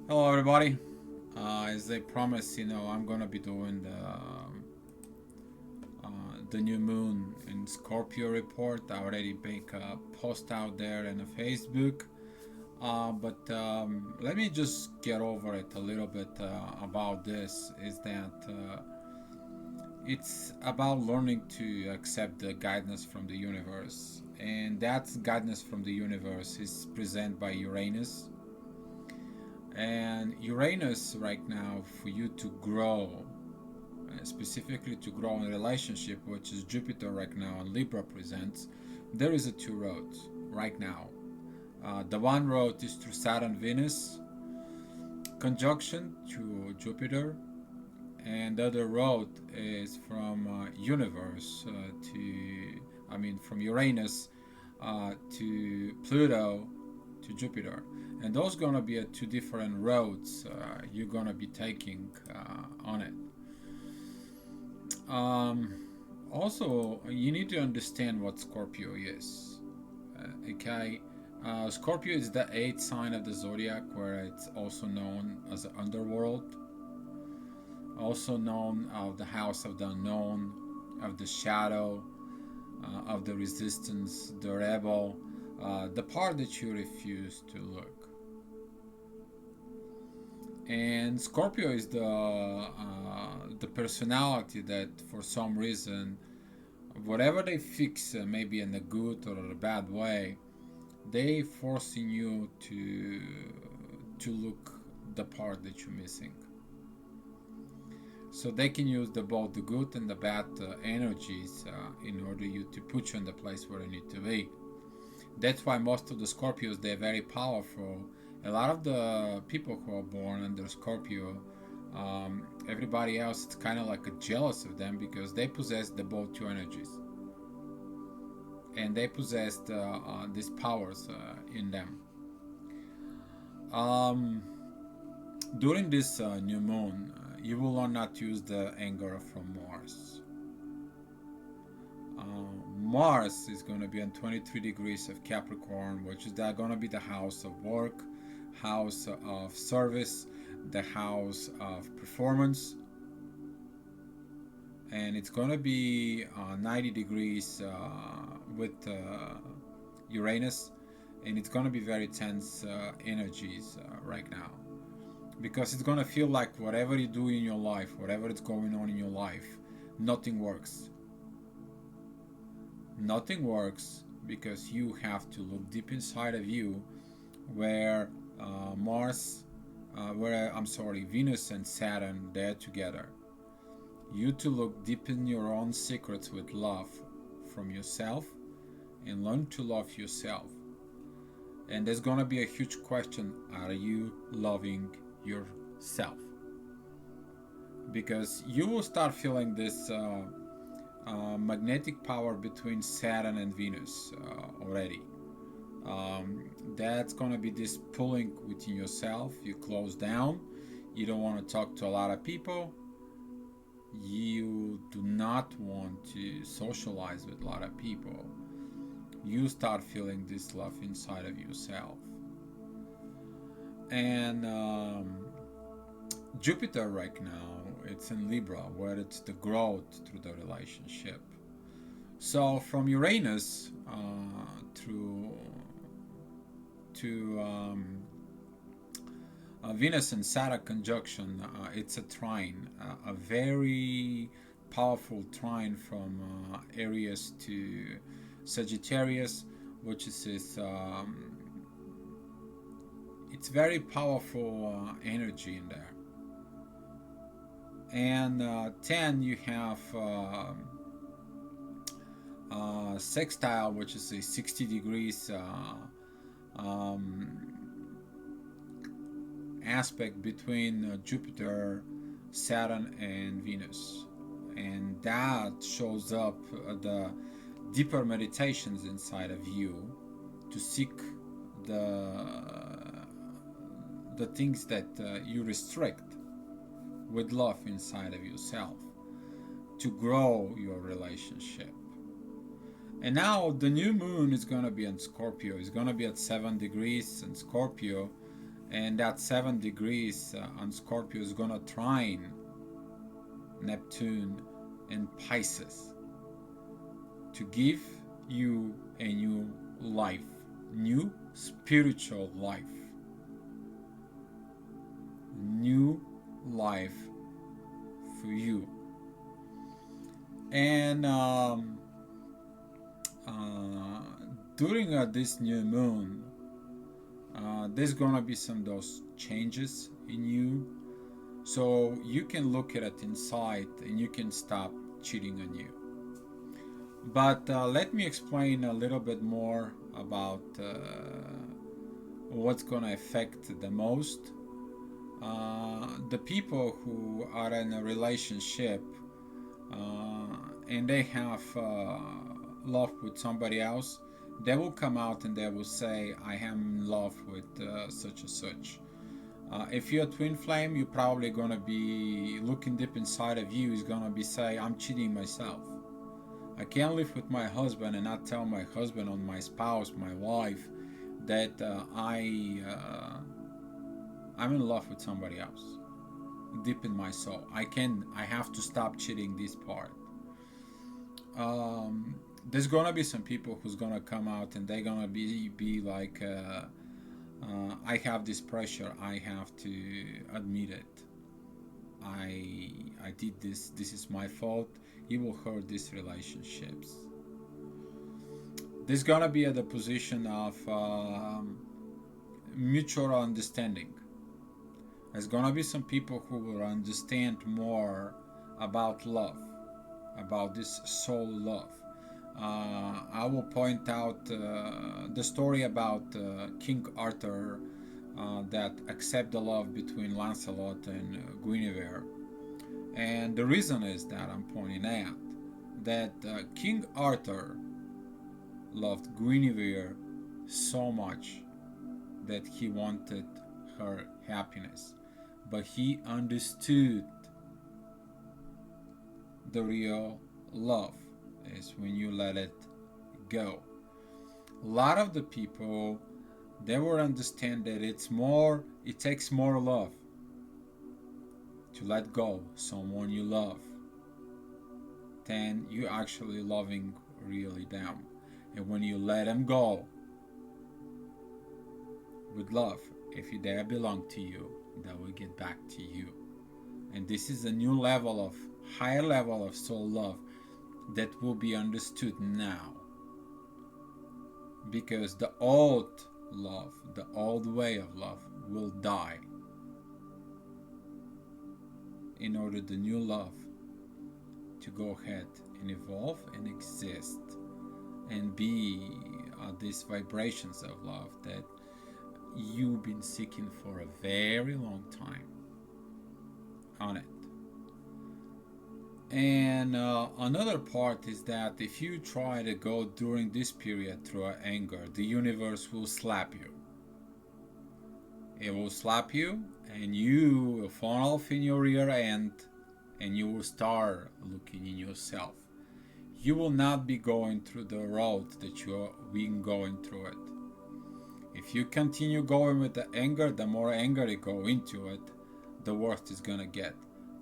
Hello, everybody. As I promised, I'm gonna be doing the new moon in Scorpio report. I already make a post out there in the Facebook. But let me just get over it a little bit about this. Is that it's about learning to accept the guidance from the universe, and that guidance from the universe is presented by Uranus. And Uranus right now, for you to grow, specifically to grow in a relationship, which is Jupiter right now and Libra presents, there is a two roads right now. The one road is through Saturn Venus conjunction to Jupiter, and the other road is from universe from Uranus to Pluto to Jupiter. And those gonna be two different roads you're gonna be taking on it. Also, you need to understand what Scorpio is. Okay, Scorpio is the eighth sign of the zodiac, where it's also known as the underworld, also known of the house of the unknown, of the shadow, of the resistance, the rebel, the part that you refuse to look. And Scorpio is the personality that, for some reason, whatever they fix, maybe in a good or a bad way, they forcing you to look the part that you're missing. So they can use both the good and the bad energies in order you to put you in the place where you need to be. That's why most of the Scorpios, they're very powerful. A lot of the people who are born under Scorpio, everybody else is kind of like a jealous of them because they possess both two energies, and they possess these powers in them. Um, During this new moon, you will learn not to use the anger from Mars. Mars is going to be on 23 degrees of Capricorn, which is going to be the house of work, house of service, the house of performance. And it's going to be 90 degrees with Uranus, and it's going to be very tense energies right now, because it's going to feel like whatever you do in your life, whatever is going on in your life, nothing works. Nothing works because you have to look deep inside of you, where Venus and Saturn, they're together. You to look deep in your own secrets with love from yourself and learn to love yourself. And there's gonna be a huge question: are you loving yourself? Because you will start feeling this magnetic power between Saturn and Venus already. That's gonna be this pulling within yourself. You close down. You don't want to talk to a lot of people. You do not want to socialize with a lot of people. You start feeling this love inside of yourself. And Jupiter right now, it's in Libra, where it's the growth through the relationship. So from Uranus through to Venus and Saturn conjunction, it's a trine, a very powerful trine from Aries to Sagittarius, which is this. It's very powerful energy in there. And 10, you have sextile, which is a 60 degrees aspect between Jupiter, Saturn, and Venus. And that shows up the deeper meditations inside of you to seek the things that you restrict with love inside of yourself to grow your relationship. And now the new moon is going to be in Scorpio. It's going to be at 7 degrees in Scorpio, and that 7 degrees on Scorpio is gonna trine Neptune and Pisces to give you a new life, new spiritual life, new life for you. And during this new moon, there's gonna be some of those changes in you, so you can look at it inside and you can stop cheating on you. But let me explain a little bit more about what's gonna affect the most. The people who are in a relationship and they have love with somebody else, they will come out and they will say, I am in love with such and such. If you're a twin flame, you're probably gonna be looking deep inside of you, is gonna be say, I'm cheating myself. I can't live with my husband and not tell my husband or my spouse, my wife, that I'm in love with somebody else. Deep in my soul, I have to stop cheating this part. There's gonna be some people who's gonna come out and they're gonna be like, I have this pressure. I have to admit it. I did this. This is my fault. It will hurt these relationships. There's gonna be at the position of mutual understanding. There's gonna be some people who will understand more about love, about this soul love. I will point out the story about King Arthur that accept the love between Lancelot and Guinevere. And the reason is that I'm pointing out that King Arthur loved Guinevere so much that he wanted her happiness, but he understood the real love is when you let it go. A lot of the people, they will understand that it takes more love to let go someone you love than you actually loving really them. And when you let them go with love, if they belong to you, they will get back to you. And this is a new level of, higher level of soul love that will be understood now. Because the old love, the old way of love will die in order the new love to go ahead and evolve and exist and be these vibrations of love that you've been seeking for a very long time on it. And another part is that if you try to go during this period through anger, the universe will slap you. It will slap you and you will fall off in your rear end and you will start looking in yourself. You will not be going through the road that you've been going through it. If you continue going with the anger, the more anger you go into it, the worse it's gonna get.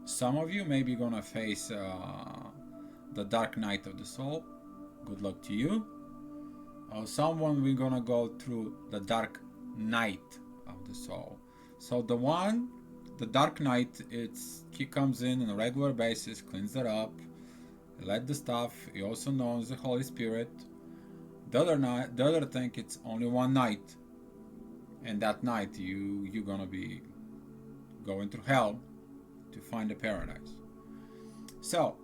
Some of you may be gonna face the dark night of the soul. Good luck to you. Or someone we're gonna go through the dark night of the soul. So the dark night, he comes in on a regular basis, cleans it up, let the stuff. He also knows the Holy Spirit. The other thing, it's only one night, and that night you're gonna be going through hell to find a paradise. So,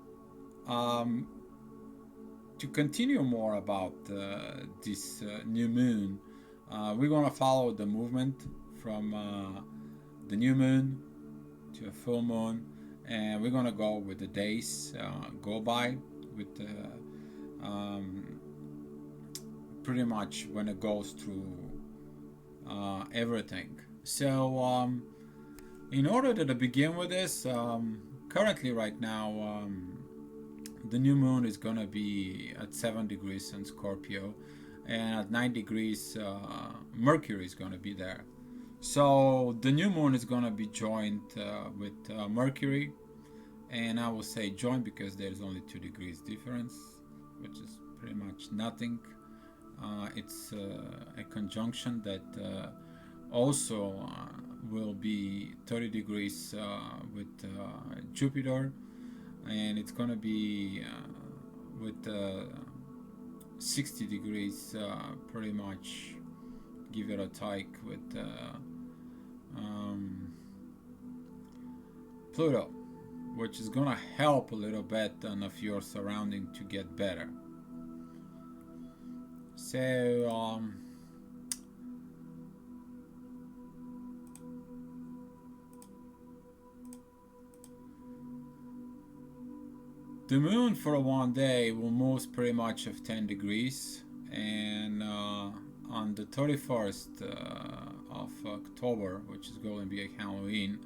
to continue more about this new moon, we're gonna follow the movement from the new moon to a full moon, and we're gonna go with the days go by with pretty much when it goes through everything. So in order to begin with this, currently right now the new moon is gonna be at 7 degrees in Scorpio, and at 9 degrees Mercury is gonna be there. So the new moon is gonna be joined with Mercury, and I will say joined because there's only 2 degrees difference, which is pretty much nothing. It's a conjunction that also will be 30 degrees with Jupiter, and it's gonna be with 60 degrees pretty much, give it a take with um, Pluto, which is gonna help a little bit on of your surrounding to get better. So the moon for one day will move pretty much of 10 degrees, and on the 31st of October, which is going to be a Halloween,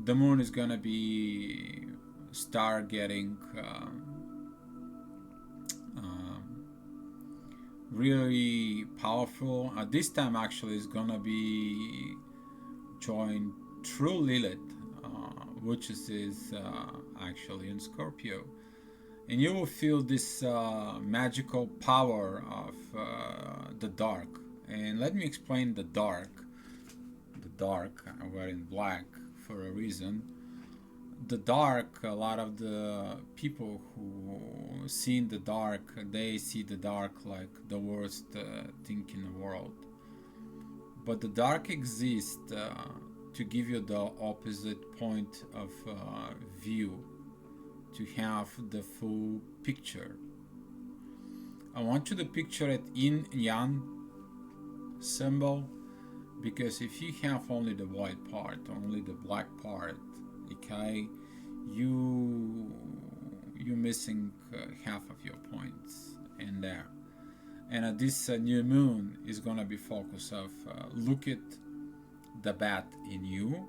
the moon is going to be start getting really powerful. This time actually is going to be joined through Lilith, which is actually in Scorpio, and you will feel this magical power of the dark. And let me explain the dark. The dark, I'm wearing black for a reason. The dark, a lot of the people who see in the dark, they see the dark like the worst thing in the world. But the dark exists to give you the opposite point of view, to have the full picture. I want you to picture it in yang symbol, because if you have only the white part, only the black part, okay, you're missing half of your points in there. And this new moon is gonna be focus of look at the bad in you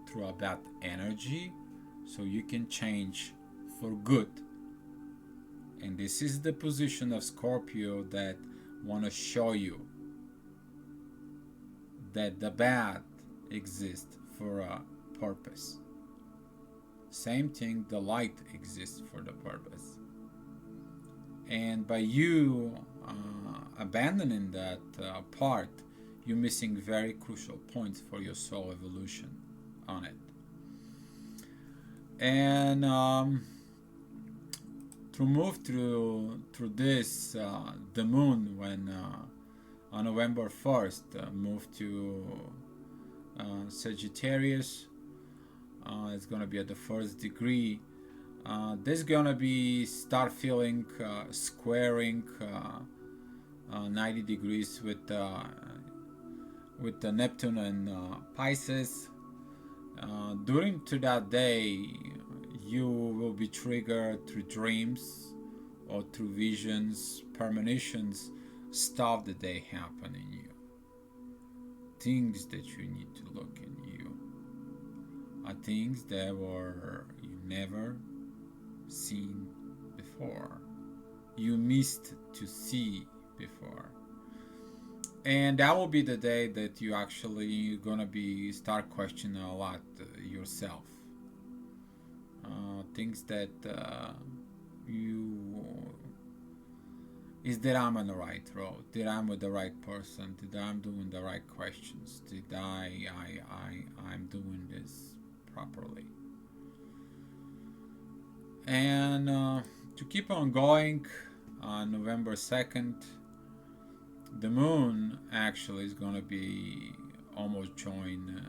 through a bad energy, so you can change for good. And this is the position of Scorpio that want to show you that the bad exists for a purpose. Same thing, the light exists for the purpose. And by you abandoning that part, you're missing very crucial points for your soul evolution on it. And to move through this, the moon, when on November 1st moved to Sagittarius, it's gonna be at the 1st degree. There's gonna be start feeling squaring 90 degrees with the Neptune and Pisces. During to that day, you will be triggered through dreams or through visions, premonitions, stuff that they happen in you, things that you need to look in you, are things that were you never seen before, you missed to see before. And that will be the day that you actually gonna be start questioning a lot yourself, things that you is that I'm on the right road, that I'm with the right person, that I'm doing the right questions, that I'm doing this properly. And to keep on going, on November 2nd, the moon actually is going to be almost join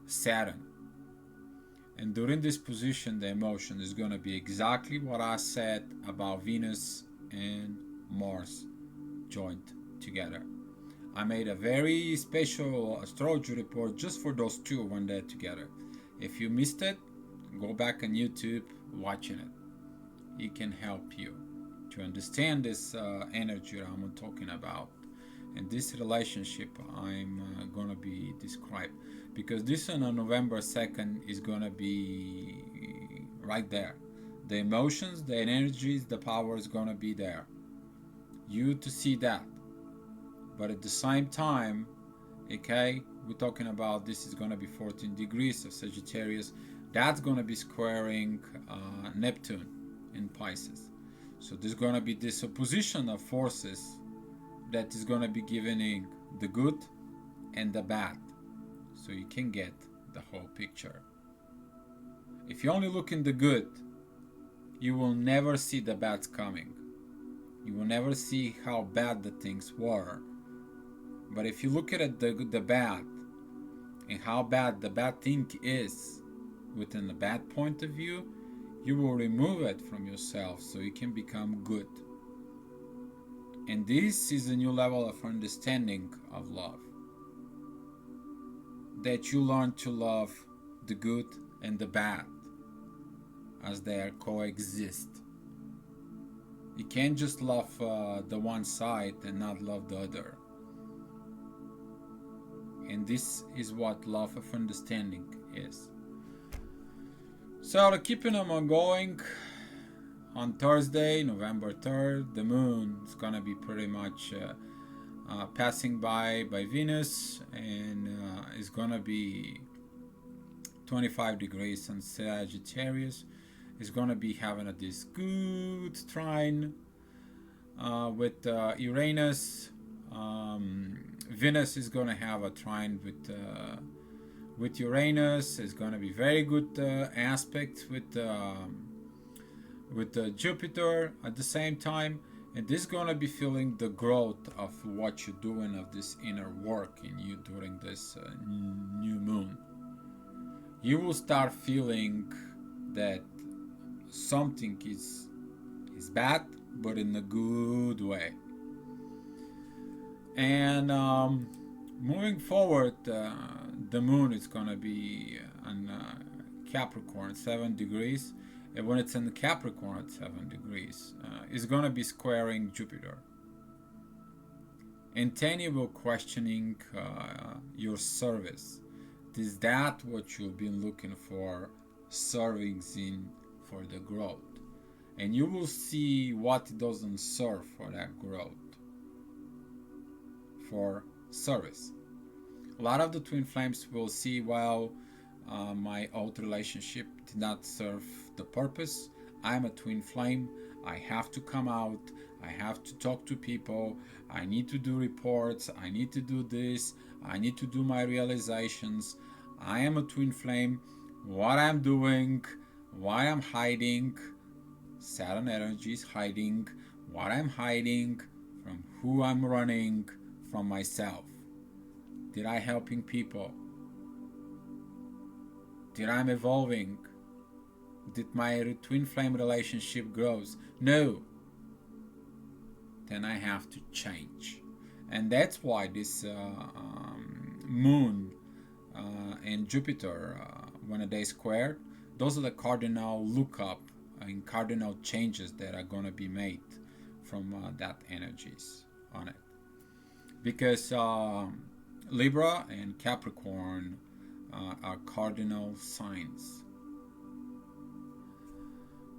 Saturn. And during this position, the emotion is going to be exactly what I said about Venus and Mars joined together. I made a very special astrology report just for those two when they're together. If you missed it, go back on YouTube watching it. It can help you to understand this energy I'm talking about, and this relationship I'm gonna be described, because this on November 2nd is gonna be right there. The emotions, the energies, the power is gonna be there. You to see that, but at the same time, Okay, we're talking about this is going to be 14 degrees of Sagittarius. That's going to be squaring Neptune in Pisces. So there's going to be this opposition of forces that is going to be giving the good and the bad. So you can get the whole picture. If you only look in the good, you will never see the bad coming. You will never see how bad the things were. But if you look at the bad and how bad the bad thing is within the bad point of view, you will remove it from yourself so you can become good. And this is a new level of understanding of love. That you learn to love the good and the bad as they are coexist. You can't just love the one side and not love the other. And this is what love of understanding is. So keeping them on going, on Thursday, November 3rd, the moon is going to be pretty much passing by Venus, and is going to be 25 degrees on Sagittarius. Is going to be having this good trine with Uranus. Venus is going to have a trine with Uranus. It's going to be very good aspect with Jupiter at the same time, and this is going to be feeling the growth of what you're doing, of this inner work in you during this new moon. You will start feeling that something is bad, but in a good way. And moving forward, the moon is going to be on Capricorn, 7 degrees. And when it's in the Capricorn at 7 degrees, it's going to be squaring Jupiter. And then you will questioning your service. Is that what you've been looking for, serving in for the growth? And you will see what doesn't serve for that growth, for service. A lot of the twin flames will see, well, my old relationship did not serve the purpose. I'm a twin flame. I have to come out. I have to talk to people. I need to do reports. I need to do this. I need to do my realizations. I am a twin flame. What I'm doing, why I'm hiding. Saturn energy is hiding. What I'm hiding, from who I'm running, from myself. Did I helping people? Did I'm evolving? Did my twin flame relationship grows? No. Then I have to change. And that's why this moon and Jupiter, when they square, those are the cardinal lookup and cardinal changes that are going to be made from that energies on it. Because Libra and Capricorn are cardinal signs.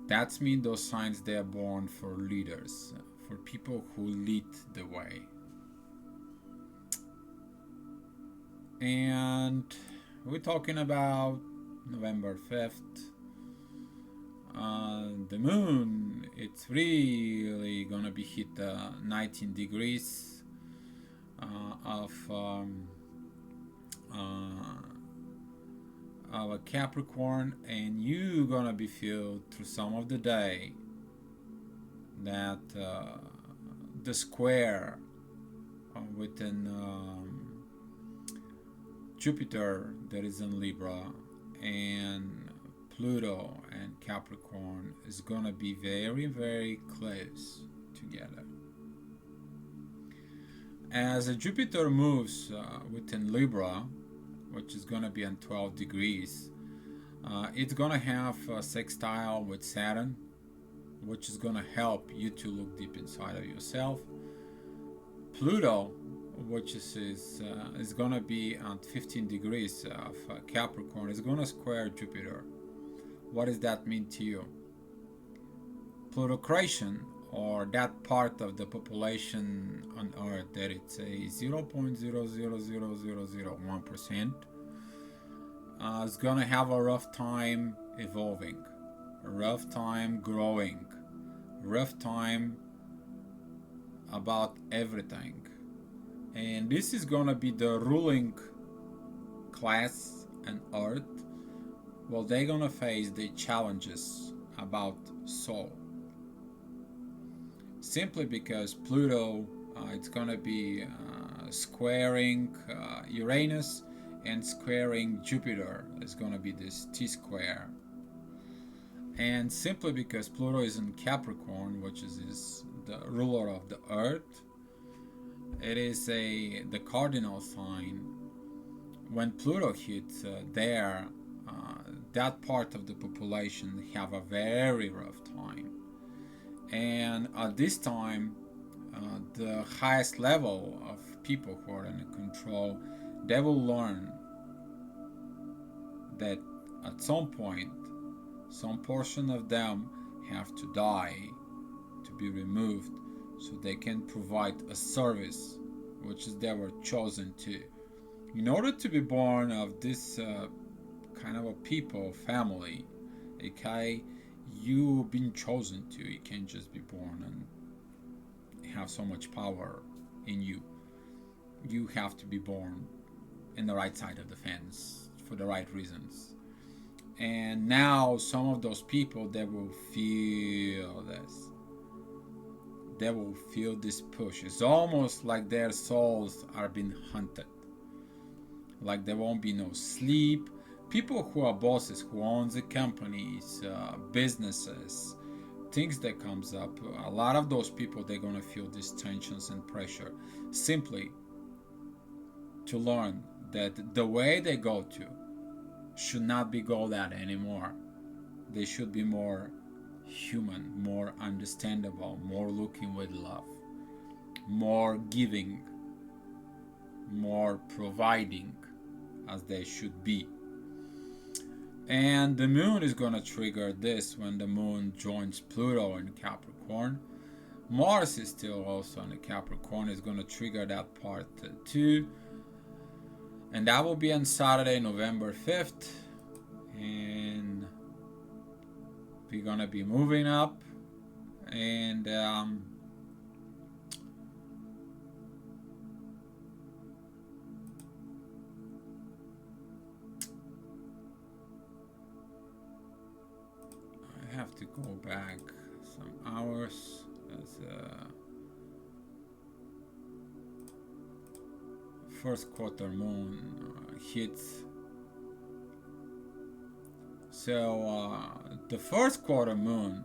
That means those signs, they are born for leaders, for people who lead the way. And we're talking about November 5th. The moon, it's really gonna be hit 19 degrees of a Capricorn, and you're gonna be feel through some of the day that the square within Jupiter that is in Libra and Pluto and Capricorn is gonna be very, very close together. As Jupiter moves within Libra, which is going to be on 12 degrees, it's going to have a sextile with Saturn, which is going to help you to look deep inside of yourself. Pluto, which is going to be on 15 degrees of Capricorn, is going to square Jupiter. What does that mean to you? Plutocration, or that part of the population on Earth that it's a 0.0000001%, is gonna have a rough time evolving, a rough time growing, rough time about everything. And this is gonna be the ruling class on Earth. Well, they're gonna face the challenges about soul, simply because Pluto, it's gonna be squaring Uranus and squaring Jupiter. It's gonna be this T-square, and simply because Pluto is in Capricorn, which is the ruler of the Earth, it is the cardinal sign. When Pluto hits there, that part of the population have a very rough time. And at this time, the highest level of people who are in control, they will learn that at some point, some portion of them have to die, to be removed, so they can provide a service which is they were chosen to. In order to be born of this kind of a people, family, okay, you've been chosen to. You can't just be born and have so much power in you. You have to be born in the right side of the fence for the right reasons. And now some of those people, they will feel this. They will feel this push. It's almost like their souls are being hunted. Like there won't be no sleep. People who are bosses, who own the companies, businesses, things that comes up, a lot of those people, they're gonna feel these tensions and pressure, simply to learn that the way they go to should not be go at anymore. They should be more human, more understandable, more looking with love, more giving, more providing, as they should be. And the moon is going to trigger this when the moon joins Pluto in Capricorn. Mars is still also in the Capricorn, is going to trigger that part too. And that will be on Saturday, November 5th. And we're going to be moving up. And I have to go back some hours. That's first quarter moon hits. So the first quarter moon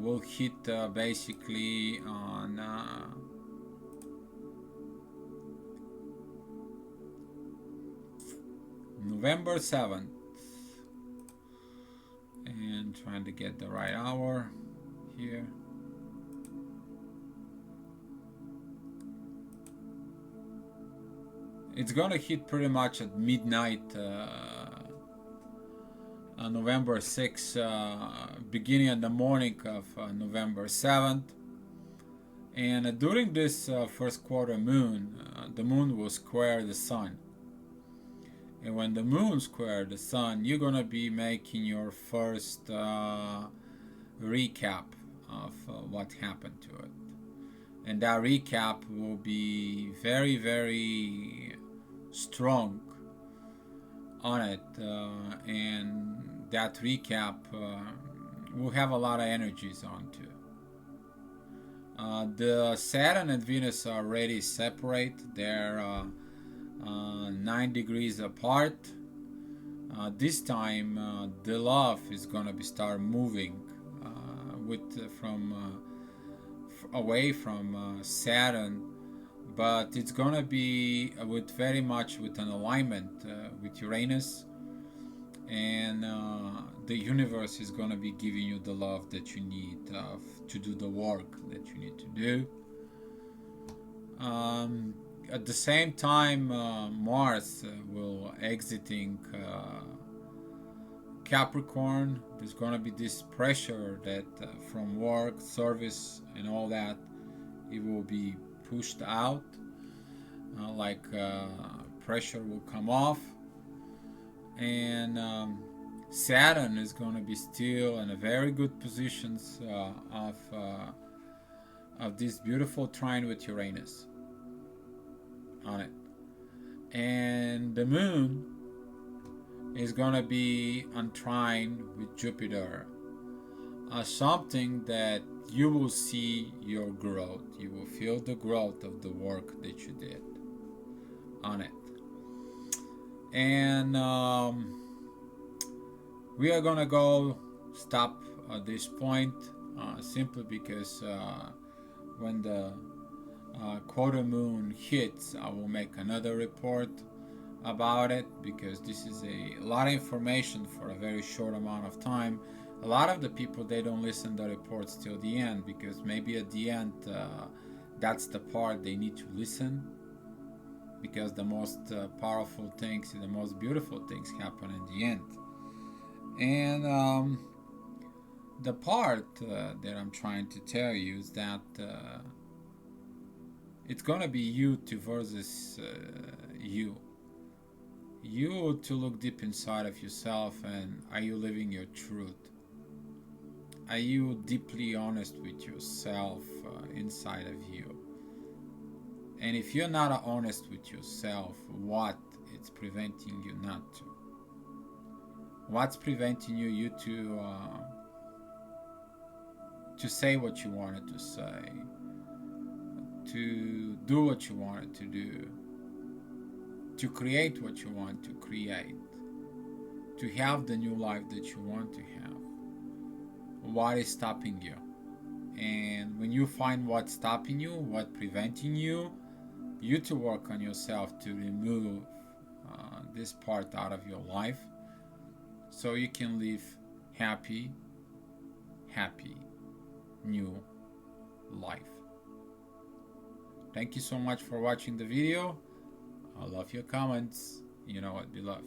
will hit basically on November 7th. And trying to get the right hour here. It's gonna hit pretty much at midnight on November 6th, beginning in the morning of November 7th. And during this first quarter moon, the moon will square the sun. And when the moon squares the sun, you're gonna be making your first recap of what happened to it. And that recap will be very, very strong on it. And that recap will have a lot of energies onto it. The Saturn and Venus are already separate. They're 9 degrees apart. This time the love is gonna be start moving away from Saturn, but it's gonna be with very much with an alignment with Uranus, and the universe is gonna be giving you the love that you need to do the work that you need to do. At the same time, Mars will exiting Capricorn, there's going to be this pressure that from work, service, and all that, it will be pushed out. Pressure will come off, and Saturn is going to be still in a very good positions of this beautiful trine with Uranus on it, and the Moon is going to be on trine with Jupiter. Something that you will see your growth. You will feel the growth of the work that you did on it. And we are going to go stop at this point simply because when the quater moon hits, I will make another report about it, because this is a lot of information for a very short amount of time. A lot of the people, they don't listen to the reports till the end, because maybe at the end that's the part they need to listen, because the most powerful things and the most beautiful things happen in the end. And the part that I'm trying to tell you is that it's gonna be you to versus you to look deep inside of yourself, and are you living your truth? Are you deeply honest with yourself inside of you? And if you're not honest with yourself, what is preventing you not to? What's preventing you to say what you wanted to say, to do what you wanted to do, to create what you want to create, to have the new life that you want to have? What is stopping you? And when you find what's stopping you, what's preventing you, you to work on yourself to remove this part out of your life, so you can live happy new life. Thank you so much for watching the video. I love your comments. You know what we love.